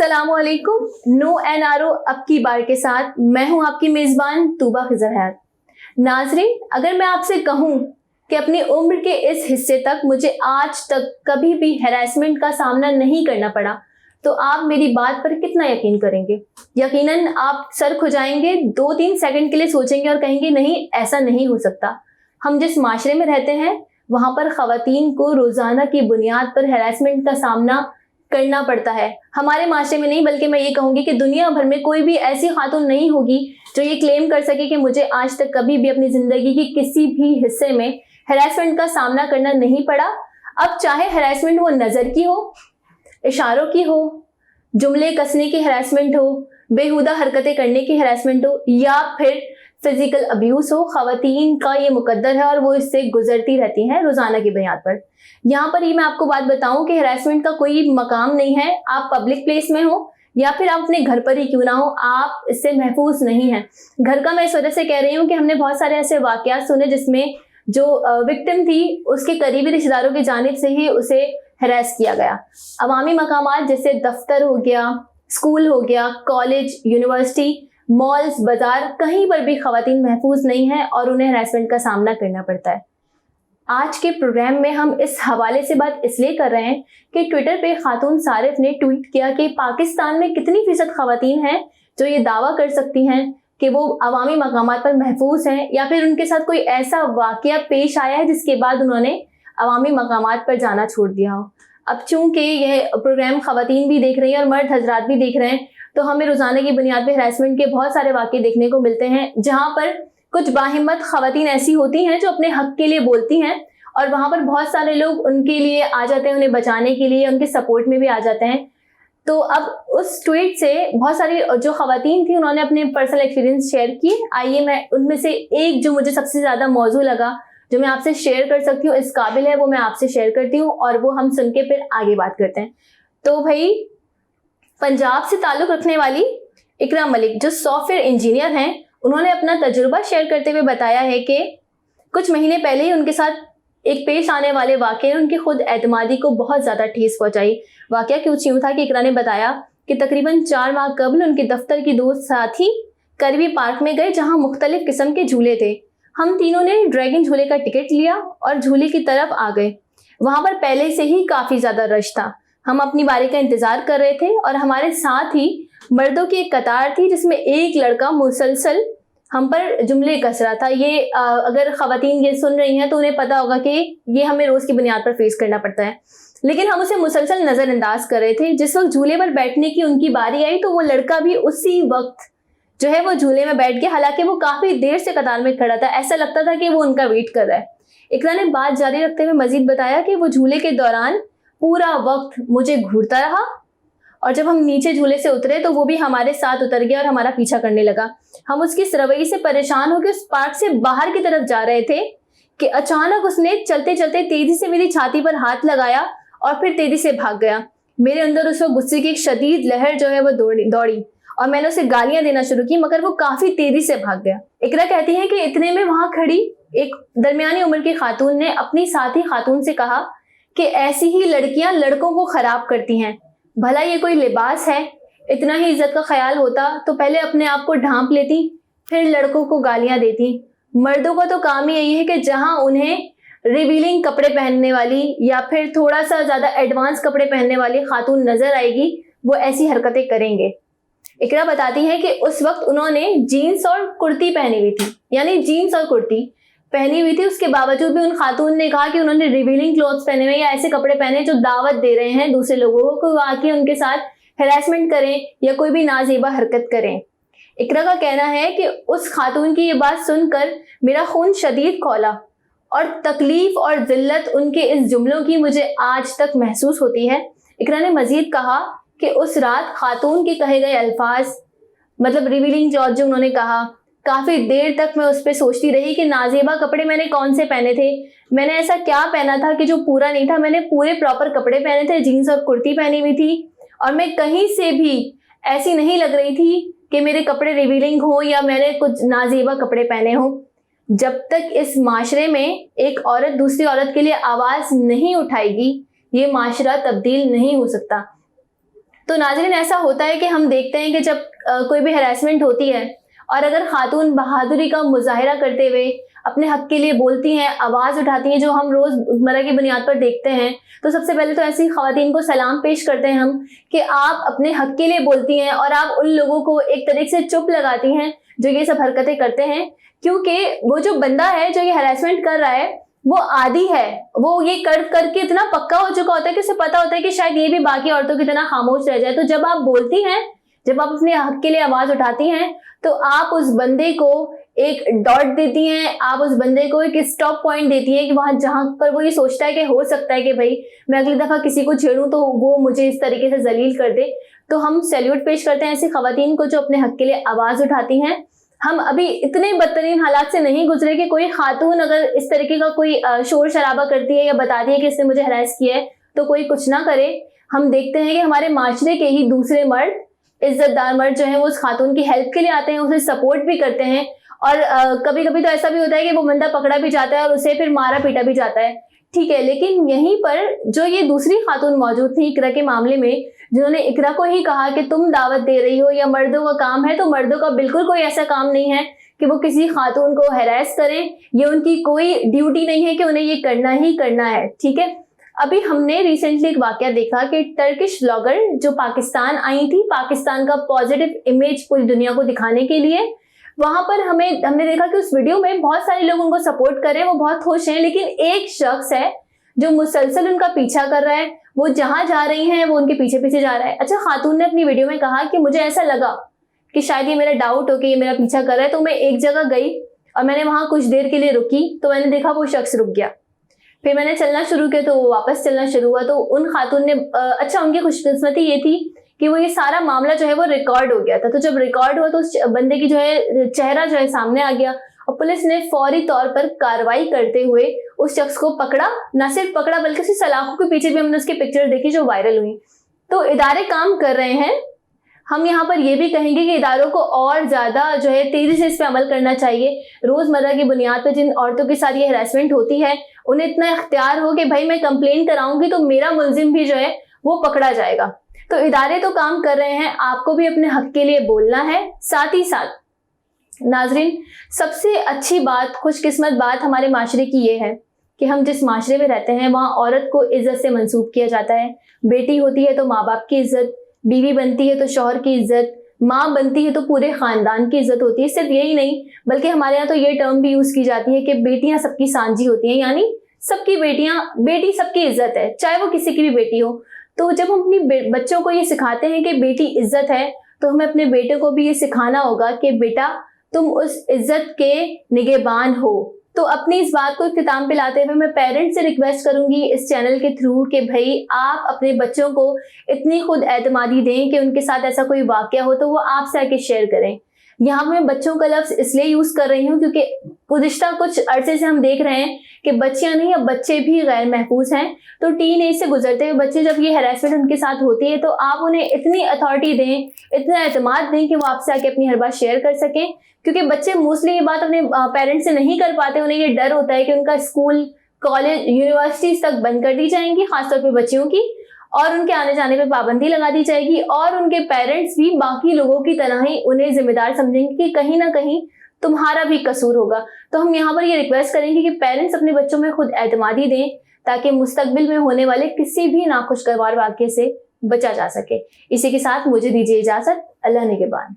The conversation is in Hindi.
अस्सलामुअलैकुम। नो एनआरओ अब की बार के साथ मैं हूं आपकी मेजबान तूबा खिजर हैत। नाजरीन, अगर मैं आपसे कहूं कि अपनी उम्र के इस हिस्से तक मुझे आज तक कभी भी हैरेसमेंट का सामना नहीं करना पड़ा, तो आप मेरी बात पर कितना यकीन करेंगे? यकीनन आप सर खुजाएंगे, 2-3 सेकंड के लिए सोचेंगे और कहेंगे नहीं, ऐसा नहीं हो सकता। हम जिस माशरे में रहते हैं वहां पर खवातीन को रोजाना की बुनियाद पर हैरेसमेंट का सामना करना पड़ता है। हमारे माशरे में नहीं, बल्कि मैं ये कहूंगी कि दुनिया भर में कोई भी ऐसी खातून नहीं होगी जो ये क्लेम कर सके कि मुझे आज तक कभी भी अपनी जिंदगी के किसी भी हिस्से में हैरेसमेंट का सामना करना नहीं पड़ा। अब चाहे हैरेसमेंट वो नजर की हो, इशारों की हो, जुमले कसने की हैरेसमेंट हो, बेहुदा हरकतें करने की हैरेसमेंट हो, या फिर फिजिकल अब्यूज हो, खवातीन का ये मुकद्दर है और वो इससे गुजरती रहती हैं रोजाना की बुनियाद पर। यहाँ पर ही मैं आपको बात बताऊं कि हैरेसमेंट का कोई मकाम नहीं है। आप पब्लिक प्लेस में हो या फिर आप अपने घर पर ही क्यों ना हो, आप इससे महफूज नहीं हैं। घर का मैं इस वजह से कह रही हूँ कि हमने बहुत सारे ऐसे वाकयात सुने जिसमें जो विक्टिम थी उसके करीबी रिश्तेदारों की जानिब से ही उसे हैरेस किया गया। अवामी मकामात जैसे दफ्तर हो गया, स्कूल हो गया, कॉलेज, यूनिवर्सिटी, मॉल्स, बाजार, कहीं पर भी खवातीन महफूज नहीं है और उन्हें हैरेसमेंट का सामना करना पड़ता है। आज के प्रोग्राम में हम इस हवाले से बात इसलिए कर रहे हैं कि ट्विटर पे खातून सारिफ ने ट्वीट किया कि पाकिस्तान में कितनी फीसद खवातीन हैं जो ये दावा कर सकती हैं कि वो अवामी मकामात पर महफूज हैं, या फिर उनके साथ कोई ऐसा वाकया पेश आया है जिसके बाद उन्होंने अवामी मकामात पर जाना छोड़ दिया हो। अब चूंकि यह प्रोग्राम खवातीन भी देख रही हैं और मर्द हजरात भी देख रहे हैं, तो हमें रोजाना की बुनियाद पर हैरेसमेंट के बहुत सारे वाकये देखने को मिलते हैं जहां पर कुछ बाहिम्मत खवातीन ऐसी होती हैं जो अपने हक के लिए बोलती हैं और वहां पर बहुत सारे लोग उनके लिए आ जाते हैं, उन्हें बचाने के लिए, उनके सपोर्ट में भी आ जाते हैं। तो अब उस ट्वीट से बहुत सारी जो खवातीन थी उन्होंने अपने पर्सनल एक्सपीरियंस शेयर किए। आइए मैं उनमें से एक जो मुझे सबसे ज्यादा मौजू लगा, जो मैं आपसे शेयर कर सकती हूँ, इस काबिल है, वो मैं आपसे शेयर करती हूँ और वो हम सुन के फिर आगे बात करते हैं। तो भाई, पंजाब से ताल्लुक रखने वाली इकरा मलिक जो सॉफ्टवेयर इंजीनियर हैं, उन्होंने अपना तजुर्बा शेयर करते हुए बताया है कि कुछ महीने पहले ही उनके साथ एक पेश आने वाले वाकये ने उनकी खुद एतमादी को बहुत ज़्यादा ठेस पहुंचाई। वाकया कुछ यूँ था कि इकरा ने बताया कि तकरीबन 4 माह कबल उनके दफ्तर की दोस्त साथी करीबी पार्क में गए जहां मुख्तलिफ किस्म के झूले थे। हम तीनों ने ड्रैगन झूले का टिकट लिया और झूले की तरफ आ गए। वहां पर पहले से ही काफ़ी ज़्यादा रश था। हम अपनी बारी का इंतज़ार कर रहे थे और हमारे साथ ही मर्दों की एक कतार थी जिसमें एक लड़का मुसलसल हम पर जुमले कस रहा था। ये अगर खवातीन ये सुन रही हैं तो उन्हें पता होगा कि ये हमें रोज़ की बुनियाद पर फेस करना पड़ता है, लेकिन हम उसे मुसलसल नज़रअंदाज कर रहे थे। जिस वक्त झूले पर बैठने की उनकी बारी आई तो वो लड़का भी उसी वक्त जो है वो झूले में बैठ गया। हालांकि वो काफ़ी देर से कतार में खड़ा था, ऐसा लगता था कि वो उनका वेट कर रहा है। इकरा ने बात जारी रखते हुए मजीद बताया कि वो झूले के दौरान पूरा वक्त मुझे घूरता रहा और जब हम नीचे झूले से उतरे तो वो भी हमारे साथ उतर गया और हमारा पीछा करने लगा। हम उसकी इस रवैये से परेशान होकर उस पार्क से बाहर की तरफ जा रहे थे कि अचानक उसने चलते चलते तेजी से मेरी छाती पर हाथ लगाया और फिर तेजी से भाग गया। मेरे अंदर उस वक्त गुस्से की एक शदीद लहर जो है वो दौड़ी और मैंने उसे गालियां देना शुरू की, मगर वो काफी तेजी से भाग गया। इकरा कहती है कि इतने में वहां खड़ी एक दरमियानी उम्र की खातून ने अपनी साथी खातून से कहा कि ऐसी ही लड़कियां लड़कों को खराब करती हैं, भला ये कोई लिबास है? इतना ही इज्जत का ख्याल होता तो पहले अपने आप को ढांप लेती, फिर लड़कों को गालियां देती। मर्दों का तो काम ही यही है कि जहां उन्हें रिवीलिंग कपड़े पहनने वाली या फिर थोड़ा सा ज्यादा एडवांस कपड़े पहनने वाली खातून नजर आएगी, वो ऐसी हरकतें करेंगे। इकरा बताती है कि उस वक्त उन्होंने जीन्स और कुर्ती पहनी हुई थी, यानी जीन्स और कुर्ती पहनी हुई थी। उसके बावजूद भी उन खातून ने कहा कि उन्होंने रिवीलिंग क्लॉथ्स पहने हुए या ऐसे कपड़े पहने जो दावत दे रहे हैं दूसरे लोगों को आके उनके साथ हैरेसमेंट करें या कोई भी नाजेबा हरकत करें। इकरा का कहना है कि उस खातून की ये बात सुनकर मेरा खून शदीद खौला और तकलीफ और जिल्लत उनके इस जुमलों की मुझे आज तक महसूस होती है। इकरा ने मजीद कहा कि उस रात खातून के कहे गए अल्फाज, मतलब रिवीलिंग क्लॉथ जो उन्होंने कहा, काफ़ी देर तक मैं उस पर सोचती रही कि नाजेबा कपड़े मैंने कौन से पहने थे। मैंने ऐसा क्या पहना था कि जो पूरा नहीं था? मैंने पूरे प्रॉपर कपड़े पहने थे, जीन्स और कुर्ती पहनी हुई थी और मैं कहीं से भी ऐसी नहीं लग रही थी कि मेरे कपड़े रिवीलिंग हो या मैंने कुछ नाजेबा कपड़े पहने हों। जब तक इस माशरे में एक औरत दूसरी औरत के लिए आवाज़ नहीं उठाएगी, ये माशरा तब्दील नहीं हो सकता। तो नाज़रीन, ऐसा होता है कि हम देखते हैं कि जब कोई भी हैरेसमेंट होती है और अगर खातून बहादुरी का मुजाहिरा करते हुए अपने हक के लिए बोलती हैं, आवाज़ उठाती हैं, जो हम रोज़मर्रा की बुनियाद पर देखते हैं, तो सबसे पहले तो ऐसी ख़वातीन को सलाम पेश करते हैं हम कि आप अपने हक के लिए बोलती हैं और आप उन लोगों को एक तरीके से चुप लगाती हैं जो ये सब हरकतें करते हैं। क्योंकि वो जो बंदा है जो ये हैरेसमेंट कर रहा है वो आदी है, वो ये कर करके इतना पक्का हो चुका होता है कि उसे पता होता है कि शायद ये भी बाकी औरतों की तरह खामोश रह जाए। तो जब आप बोलती हैं, जब आप अपने हक के लिए आवाज़ उठाती हैं, तो आप उस बंदे को एक डॉट देती हैं, आप उस बंदे को एक स्टॉप पॉइंट देती हैं कि वहां जहां पर वो ये सोचता है कि हो सकता है कि भाई मैं अगली दफा किसी को छेड़ूं तो वो मुझे इस तरीके से जलील कर दे। तो हम सैल्यूट पेश करते हैं ऐसी खवातीन को जो अपने हक के लिए आवाज उठाती हैं। हम अभी इतने बदतरीन हालात से नहीं गुजरे कि कोई खातून अगर इस तरीके का कोई शोर शराबा करती है या बताती है कि इसने मुझे हरास किया है तो कोई कुछ ना करे। हम देखते हैं कि हमारे माशरे के ही दूसरे मर्द, इज्जतदार मर्द जो है वो उस खातून की हेल्प के लिए आते हैं, उसे सपोर्ट भी करते हैं। और कभी कभी तो ऐसा भी होता है कि वो बंदा पकड़ा भी जाता है और उसे फिर मारा पीटा भी जाता है, ठीक है। लेकिन यहीं पर जो ये दूसरी खातून मौजूद थी इकरा के मामले में, जिन्होंने इकरा को ही कहा कि तुम दावत दे रही हो या मर्दों का काम है, तो मर्दों का बिल्कुल कोई ऐसा काम नहीं है कि वो किसी खातून को हैरेस करें, ये उनकी कोई ड्यूटी नहीं है कि उन्हें ये करना ही करना है, ठीक है। अभी हमने रिसेंटली एक वाकया देखा कि टर्किश ब्लॉगर जो पाकिस्तान आई थी, पाकिस्तान का पॉजिटिव इमेज पूरी दुनिया को दिखाने के लिए, वहां पर हमने देखा कि उस वीडियो में बहुत सारे लोग उनको सपोर्ट कर रहे हैं, वो बहुत खुश हैं, लेकिन एक शख्स है जो मुसलसल उनका पीछा कर रहा है, वो जहां जा रही हैं वो उनके पीछे पीछे जा रहा है। अच्छा, खातून ने अपनी वीडियो में कहा कि मुझे ऐसा लगा कि शायद ये मेरा डाउट हो कि ये मेरा पीछा कर रहा है, तो मैं एक जगह गई और मैंने वहां कुछ देर के लिए रुकी, तो मैंने देखा वो शख्स रुक गया, फिर मैंने चलना शुरू किया तो वो वापस चलना शुरू हुआ। तो उन खातून ने अच्छा, उनकी खुशकिस्मती ये थी कि वो ये सारा मामला जो है वो रिकॉर्ड हो गया था। तो जब रिकॉर्ड हुआ तो उस बंदे की जो है चेहरा जो है सामने आ गया और पुलिस ने फौरी तौर पर कार्रवाई करते हुए उस शख्स को पकड़ा। न सिर्फ पकड़ा बल्कि उसकी सलाखों के पीछे भी हमने उसकी पिक्चर देखी जो वायरल हुई। तो इदारे काम कर रहे हैं। हम यहाँ पर ये भी कहेंगे कि इदारों को और ज्यादा जो है तेजी से इस पर अमल करना चाहिए। रोजमर्रा की बुनियाद पर जिन औरतों के साथ ये हरासमेंट होती है उन्हें इतना इख्तियार हो कि भाई मैं कंप्लेन कराऊंगी तो मेरा मुलजिम भी जो है वो पकड़ा जाएगा। तो इदारे तो काम कर रहे हैं, आपको भी अपने हक के लिए बोलना है। साथ ही साथ नाजरीन, सबसे अच्छी बात, खुशकिस्मत बात हमारे माशरे की ये है कि हम जिस माशरे में रहते हैं वहाँ औरत को इज्जत से मंसूब किया जाता है। बेटी होती है तो माँ बाप की इज्जत, बीवी बनती है तो शौहर की इज्जत, माँ बनती है तो पूरे खानदान की इज्जत होती है। सिर्फ यही नहीं बल्कि हमारे यहाँ तो ये टर्म भी यूज की जाती है कि बेटियां सबकी सांझी होती हैं, यानी सबकी बेटी सबकी इज्जत है, चाहे वो किसी की भी बेटी हो। तो जब हम अपनी बच्चों को ये सिखाते हैं कि बेटी इज्जत है, तो हमें अपने बेटे को भी ये सिखाना होगा कि बेटा तुम उस इज्जत के निगहबान हो। तो अपनी इस बात को इख्तिताम पे लाते हुए मैं पेरेंट्स से रिक्वेस्ट करूंगी इस चैनल के थ्रू कि भाई आप अपने बच्चों को इतनी खुद एतमादी दें कि उनके साथ ऐसा कोई वाकया हो तो वो आपसे आके शेयर करें। यहाँ मैं बच्चों का लफ्ज इसलिए यूज कर रही हूँ क्योंकि गुज़िश्ता कुछ अरसे से हम देख रहे हैं कि बच्चियां नहीं, अब बच्चे भी गैर महफूज हैं। तो टीन एज से गुजरते हुए बच्चे जब ये हैरेसमेंट उनके साथ होती है तो आप उन्हें इतनी अथॉरिटी दें, इतना एतमाद दें कि वो आपसे आके अपनी हर बात शेयर कर सकें। क्योंकि बच्चे मोस्टली ये बात अपने पेरेंट्स से नहीं कर पाते, उन्हें ये डर होता है कि उनका स्कूल, कॉलेज, यूनिवर्सिटीज तक बंद कर दी जाएंगी, खासतौर पर बच्चियों की, और उनके आने जाने पे पाबंदी लगा दी जाएगी और उनके पेरेंट्स भी बाकी लोगों की तरह ही उन्हें जिम्मेदार समझेंगे कि कहीं ना कहीं तुम्हारा भी कसूर होगा। तो हम यहाँ पर ये रिक्वेस्ट करेंगे कि पेरेंट्स अपने बच्चों में खुद एतमादी दें ताकि मुस्तकबिल में होने वाले किसी भी नाखुशगवार वाक़ये से बचा जा सके। इसी के साथ मुझे दीजिए इजाजत। अल्लाह निगहबान।